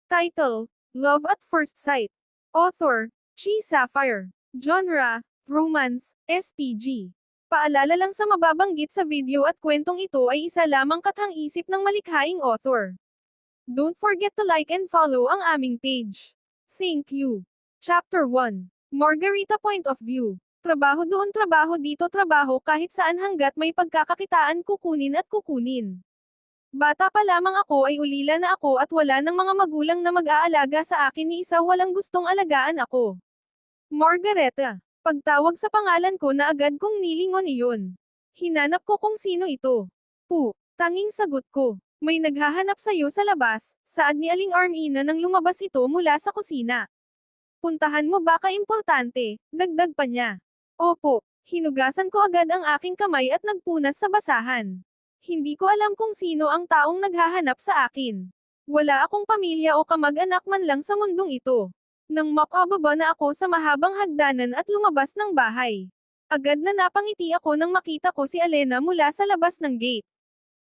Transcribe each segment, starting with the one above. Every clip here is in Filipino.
Title: Love at First Sight. Author: Chi Sapphire. Genre: Romance, SPG. Paalala lang sa mababanggit sa video at kwentong ito ay isa lamang kathang-isip ng malikhaing author. Don't forget to like and follow ang aming page. Thank you. Chapter 1. Margarita Point of View. Trabaho doon, trabaho dito, trabaho kahit saan hanggat may pagkakakitaan kukunin at kukunin. Bata pa lamang ako ay ulila na ako at wala ng mga magulang na mag-aalaga sa akin ni isa walang gustong alagaan ako. Margareta. Pagtawag sa pangalan ko na agad kong nilingon iyon. Hinanap ko kung sino ito. Tanging sagot ko. May naghahanap sa'yo sa labas, saad ni Aling Armina nang lumabas ito mula sa kusina. Puntahan mo baka importante, dagdag pa niya. Opo, hinugasan ko agad ang aking kamay at nagpunas sa basahan. Hindi ko alam kung sino ang taong naghahanap sa akin. Wala akong pamilya o kamag-anak man lang sa mundong ito. Nang makababa na ako sa mahabang hagdanan at lumabas ng bahay. Agad na napangiti ako nang makita ko si Elena mula sa labas ng gate.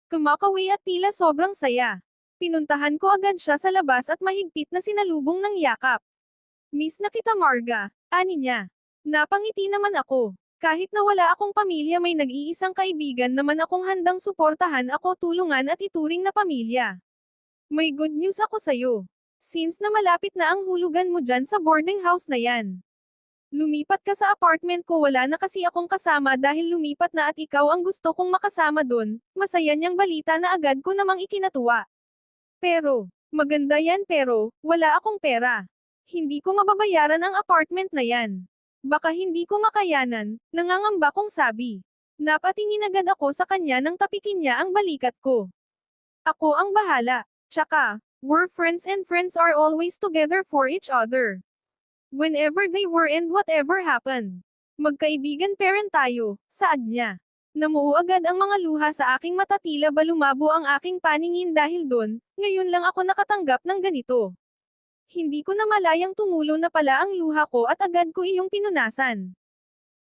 Kumakawi at tila sobrang saya. Pinuntahan ko agad siya sa labas at mahigpit na sinalubong ng yakap. Miss na kita Marga, ani niya. Napangiti naman ako. Kahit na wala akong pamilya may nag-iisang kaibigan naman akong handang suportahan ako tulungan at ituring na pamilya. May good news ako sa'yo. Since na malapit na ang hulugan mo dyan sa boarding house na yan. Lumipat ka sa apartment ko wala na kasi akong kasama dahil lumipat na at ikaw ang gusto kong makasama dun, masaya niyang balita na agad ko namang ikinatuwa. Pero, maganda yan pero, wala akong pera. Hindi ko mababayaran ang apartment na yan. Baka hindi ko makayanan, nangangamba kong sabi. Napatingin agad ako sa kanya nang tapikin niya ang balikat ko. Ako ang bahala. Tsaka, we're friends and friends are always together for each other. Whenever they were and whatever happened. Magkaibigan parent tayo, saad niya. Namuo agad ang mga luha sa aking mata tila ba lumabo ang aking paningin dahil doon, ngayon lang ako nakatanggap ng ganito. Hindi ko na malayang tumulo na pala ang luha ko at agad ko iyong pinunasan.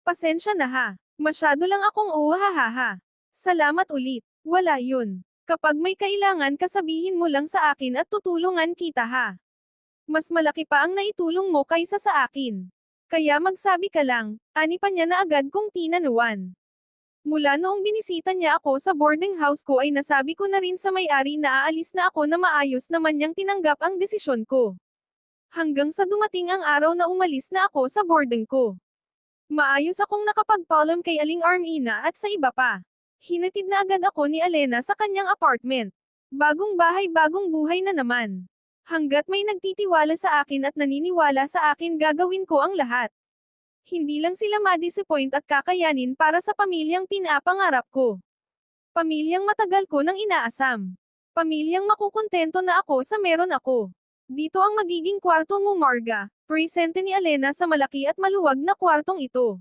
Pasensya na ha. Masyado lang akong hahaha. Salamat ulit. Wala yun. Kapag may kailangan ka sabihin mo lang sa akin at tutulungan kita ha. Mas malaki pa ang naitulong mo kaysa sa akin. Kaya magsabi ka lang, ani pa niya na agad kong tinanuan. Mula noong binisita niya ako sa boarding house ko ay nasabi ko na rin sa may-ari na aalis na ako na maayos naman niyang tinanggap ang desisyon ko. Hanggang sa dumating ang araw na umalis na ako sa boarding ko. Maayos akong nakapagpaalam kay Aling Armina at sa iba pa. Hinatid na agad ako ni Elena sa kanyang apartment. Bagong bahay bagong buhay na naman. Hanggat may nagtitiwala sa akin at naniniwala sa akin gagawin ko ang lahat. Hindi lang sila ma-disappoint at kakayanin para sa pamilyang pinapangarap ko. Pamilyang matagal ko nang inaasam. Pamilyang makukontento na ako sa meron ako. Dito ang magiging kwarto mo Marga, presente ni Elena sa malaki at maluwag na kwartong ito.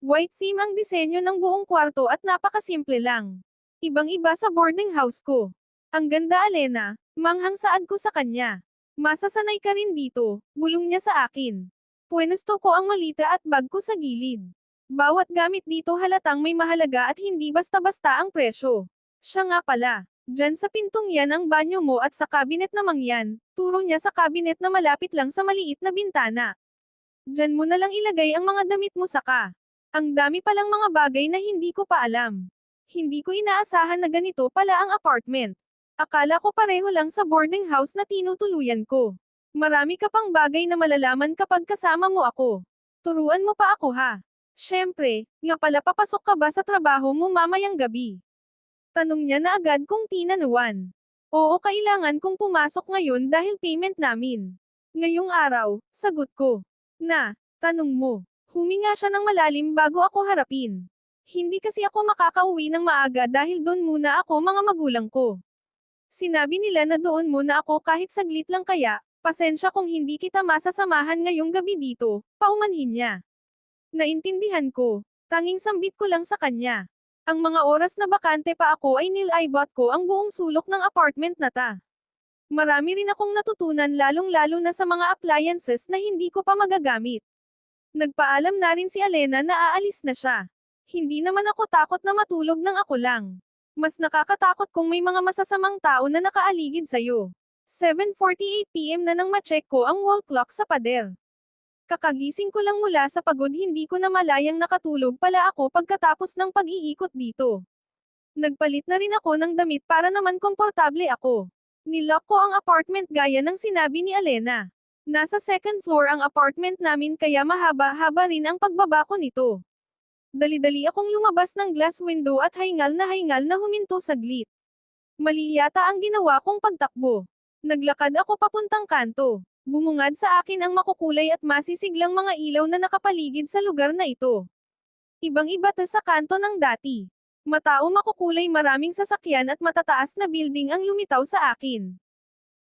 White theme ang disenyo ng buong kwarto at napakasimple lang. Ibang-iba sa boarding house ko. Ang ganda Elena, manghang saad ko sa kanya. Masasanay ka rin dito, bulong niya sa akin. Pwenesto ko ang malita at bag ko sa gilid. Bawat gamit dito halatang may mahalaga at hindi basta-basta ang presyo. Siya nga pala. Diyan sa pintong yan ang banyo mo at sa cabinet namang yan, turo niya sa cabinet na malapit lang sa maliit na bintana. Diyan mo na lang ilagay ang mga damit mo saka. Ang dami palang mga bagay na hindi ko pa alam. Hindi ko inaasahan na ganito pala ang apartment. Akala ko pareho lang sa boarding house na tinutuluyan ko. Marami ka pang bagay na malalaman kapag kasama mo ako. Turuan mo pa ako ha. Siyempre, nga pala papasok ka ba sa trabaho mo mamayang gabi? Tanong niya na agad kung tinanuan. Oo kailangan kong pumasok ngayon dahil payment namin. Ngayong araw, sagot ko. Tanong mo. Huminga siya ng malalim bago ako harapin. Hindi kasi ako makakauwi ng maaga dahil doon muna ako mga magulang ko. Sinabi nila na doon muna ako kahit saglit lang kaya, pasensya kung hindi kita masasamahan ngayong gabi dito, paumanhin niya. Naintindihan ko. Tanging sambit ko lang sa kanya. Ang mga oras na bakante pa ako ay nilibot ko ang buong sulok ng apartment na ta. Marami rin akong natutunan lalong-lalo na sa mga appliances na hindi ko pa magagamit. Nagpaalam na rin si Elena na aalis na siya. Hindi naman ako takot na matulog nang ako lang. Mas nakakatakot kung may mga masasamang tao na nakaaligid sa'yo. 7:48 PM na nang ma-check ko ang wall clock sa pader. Kakagising ko lang mula sa pagod, hindi ko na malayang nakatulog pala ako pagkatapos ng pag-iikot dito. Nagpalit na rin ako ng damit para naman komportable ako. Nilock ko ang apartment gaya ng sinabi ni Alena. Nasa second floor ang apartment namin kaya mahaba-haba rin ang pagbaba ko nito. Dali-dali akong lumabas ng glass window at hingal na huminto saglit. Mali yata ang ginawa kong pagtakbo. Naglakad ako papuntang kanto. Bumungad sa akin ang makukulay at masisiglang mga ilaw na nakapaligid sa lugar na ito. Ibang-iba sa kanto ng dati. Matao, makukulay, maraming sasakyan at matataas na building ang lumitaw sa akin.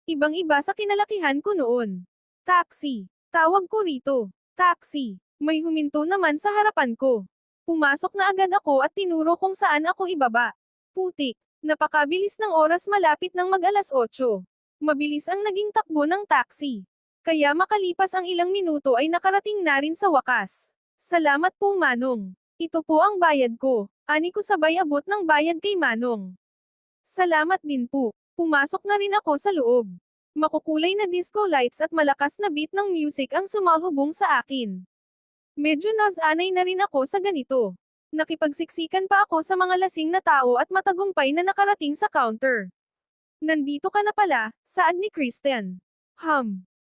Ibang-iba sa kinalakihan ko noon. Taxi. Tawag ko rito. Taxi. May huminto naman sa harapan ko. Pumasok na agad ako at tinuro kung saan ako ibaba. Putik. Napakabilis ng oras, malapit ng mag-alas 8. Mabilis ang naging takbo ng taxi. Kaya makalipas ang ilang minuto ay nakarating na rin sa wakas. Salamat po, Manong. Ito po ang bayad ko. Ani ko sabay abot ng bayad kay Manong. Salamat din po. Pumasok na rin ako sa loob. Makukulay na disco lights at malakas na beat ng music ang sumalubong sa akin. Medyo nasanay na rin ako sa ganito. Nakipagsiksikan pa ako sa mga lasing na tao at matagumpay na nakarating sa counter. Nandito ka na pala, saad ni Kristen.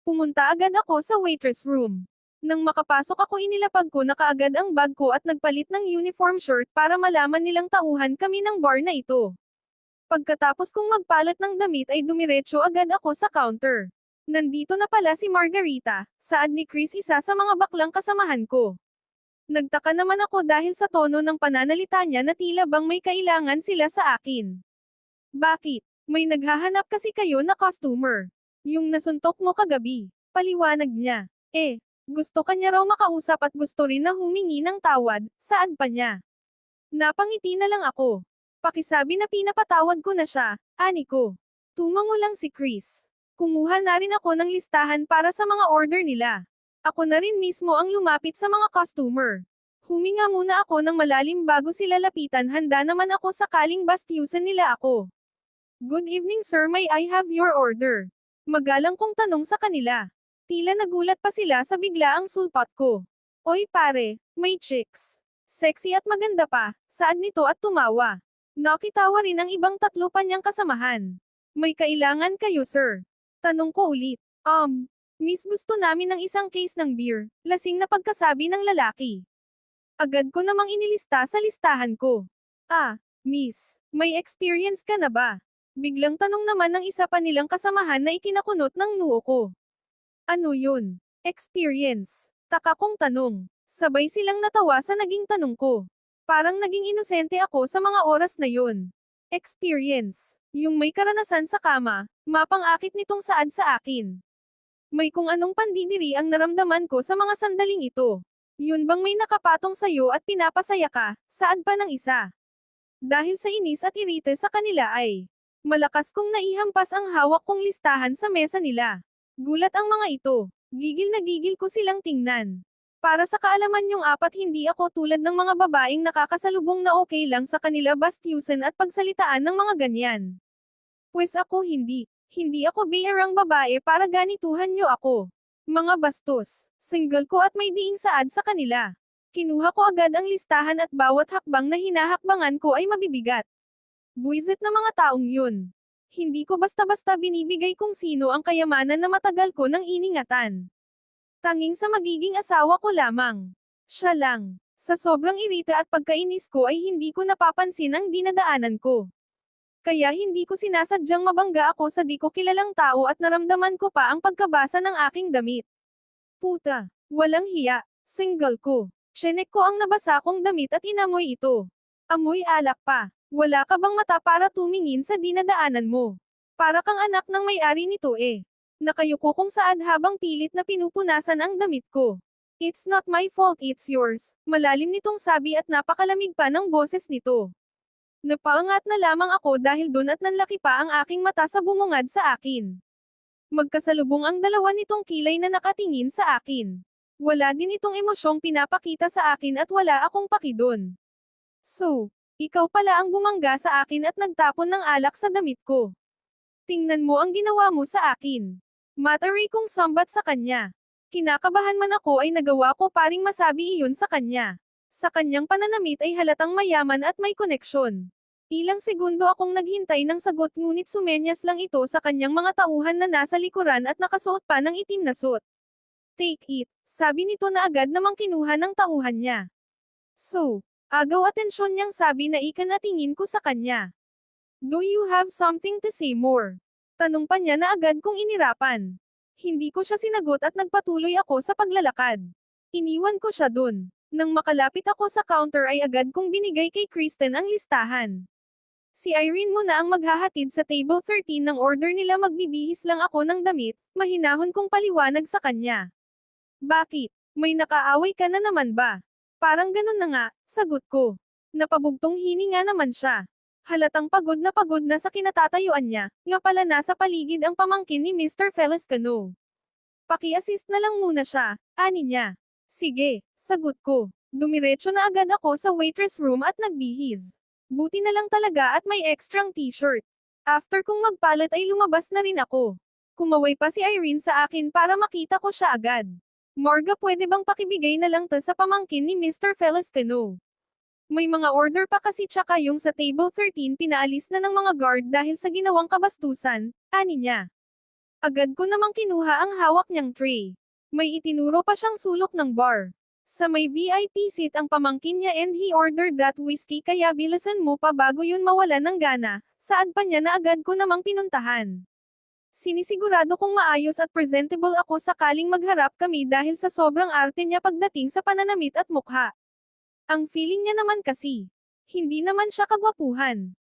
Pumunta agad ako sa waitress room. Nang makapasok ako, inilapag ko na kaagad ang bag ko at nagpalit ng uniform shirt para malaman nilang tauhan kami ng bar na ito. Pagkatapos kong magpalit ng damit ay dumiretso agad ako sa counter. Nandito na pala si Margarita, saad ni Chris, isa sa mga baklang kasamahan ko. Nagtaka naman ako dahil sa tono ng pananalita niya na tila bang may kailangan sila sa akin. Bakit? May naghahanap kasi kayo na customer. Yung nasuntok mo kagabi. Paliwanag niya. Gusto ka niya raw makausap at gusto rin na humingi ng tawad, saad pa niya. Napangiti na lang ako. Pakisabi na pinapatawad ko na siya, ani ko. Tumango lang si Chris. Kumuha na rin ako ng listahan para sa mga order nila. Ako na rin mismo ang lumapit sa mga customer. Huminga muna ako ng malalim bago sila lapitan, handa naman ako sakaling bastyusan nila ako. Good evening sir, may I have your order? Magalang kong tanong sa kanila. Tila nagulat pa sila sa biglaang sulpot ko. Oy pare, may chicks. Sexy at maganda pa, saad nito at tumawa. Nakitawa rin ang ibang tatlo pa niyang kasamahan. May kailangan kayo sir? Tanong ko ulit. Miss, gusto namin ng isang case ng beer, lasing na pagkasabi ng lalaki. Agad ko namang inilista sa listahan ko. Miss, may experience ka na ba? Biglang tanong naman ng isa pa nilang kasamahan na ikinakunot ng noo ko. Ano yun? Experience? Taka kong tanong. Sabay silang natawa sa naging tanong ko. Parang naging inosente ako sa mga oras na yun. Experience? Yung may karanasan sa kama, mapang-akit nitong saad sa akin. May kung anong pandidiri ang naramdaman ko sa mga sandaling ito. Yun bang may nakapatong sayo at pinapasaya ka, saad pa ng isa. Dahil sa inis at irite sa kanila ay malakas kong naihampas ang hawak kong listahan sa mesa nila. Gulat ang mga ito. Gigil na gigil ko silang tingnan. Para sa kaalaman niyong apat, hindi ako tulad ng mga babaeng nakakasalubong na okay lang sa kanila bastyusan at pagsalitaan ng mga ganyan. Pues ako hindi. Hindi ako biyerang babae para ganituhan niyo ako. Mga bastos. Single ko at may diing saad sa kanila. Kinuha ko agad ang listahan at bawat hakbang na hinahakbangan ko ay mabibigat. Buwisit na mga taong yun. Hindi ko basta-basta binibigay kung sino ang kayamanan na matagal ko nang iningatan. Tanging sa magiging asawa ko lamang. Siya lang. Sa sobrang irita at pagkainis ko ay hindi ko napapansin ang dinadaanan ko. Kaya hindi ko sinasadyang mabangga ako sa di ko kilalang tao at naramdaman ko pa ang pagkabasa ng aking damit. Puta, walang hiya, single ko. Chinek ko ang nabasa kong damit at inamoy ito. Amoy alak pa. Wala ka bang mata para tumingin sa dinadaanan mo? Para kang anak ng may-ari nito Nakayuko kong saad habang pilit na pinupunasan ang damit ko. It's not my fault, it's yours. Malalim nitong sabi at napakalamig pa ng boses nito. Napaangat na lamang ako dahil doon at nanlaki pa ang aking mata sa bumungad sa akin. Magkasalubong ang dalawa nitong kilay na nakatingin sa akin. Wala din itong emosyong pinapakita sa akin at wala akong pakidon. So, ikaw pala ang bumangga sa akin at nagtapon ng alak sa damit ko. Tingnan mo ang ginawa mo sa akin. Matari kong sambat sa kanya. Kinakabahan man ako ay nagawa ko paring masabi iyon sa kanya. Sa kanyang pananamit ay halatang mayaman at may koneksyon. Ilang segundo akong naghintay ng sagot ngunit sumenyas lang ito sa kanyang mga tauhan na nasa likuran at nakasuot pa ng itim na suit. Take it, sabi nito na agad namang kinuha ng tauhan niya. So, agaw atensyon niyang sabi na ikanatingin ko sa kanya. Do you have something to say more? Tanong pa niya na agad kong inirapan. Hindi ko siya sinagot at nagpatuloy ako sa paglalakad. Iniwan ko siya dun. Nang makalapit ako sa counter ay agad kong binigay kay Kristen ang listahan. Si Irene muna ang maghahatid sa table 13 ng order nila, magbibihis lang ako ng damit, mahinahon kong paliwanag sa kanya. Bakit? May nakaaway ka na naman ba? Parang ganun na nga, sagot ko. Napabugtong hininga naman siya. Halatang pagod na sa kinatatayuan niya, nga pala nasa paligid ang pamangkin ni Mr. Felescano. Paki-assist na lang muna siya, ani niya. Sige, sagot ko. Dumiretso na agad ako sa waitress room at nagbihis. Buti na lang talaga at may extrang t-shirt. After kong magpalit ay lumabas na rin ako. Kumaway pa si Irene sa akin para makita ko siya agad. Morga, pwede bang pakibigay na lang to sa pamangkin ni Mr. Felescano? May mga order pa kasi, tsaka yung sa table 13 pinaalis na ng mga guard dahil sa ginawang kabastusan, ani niya. Agad ko namang kinuha ang hawak niyang tray. May itinuro pa siyang sulok ng bar. Sa may VIP seat ang pamangkin niya and he ordered that whiskey, kaya bilisan mo pa bago yun mawala ng gana, saad pa niya na agad ko namang pinuntahan. Sinisigurado kong maayos at presentable ako sakaling magharap kami dahil sa sobrang arte niya pagdating sa pananamit at mukha. Ang feeling niya naman kasi, hindi naman siya kagwapuhan.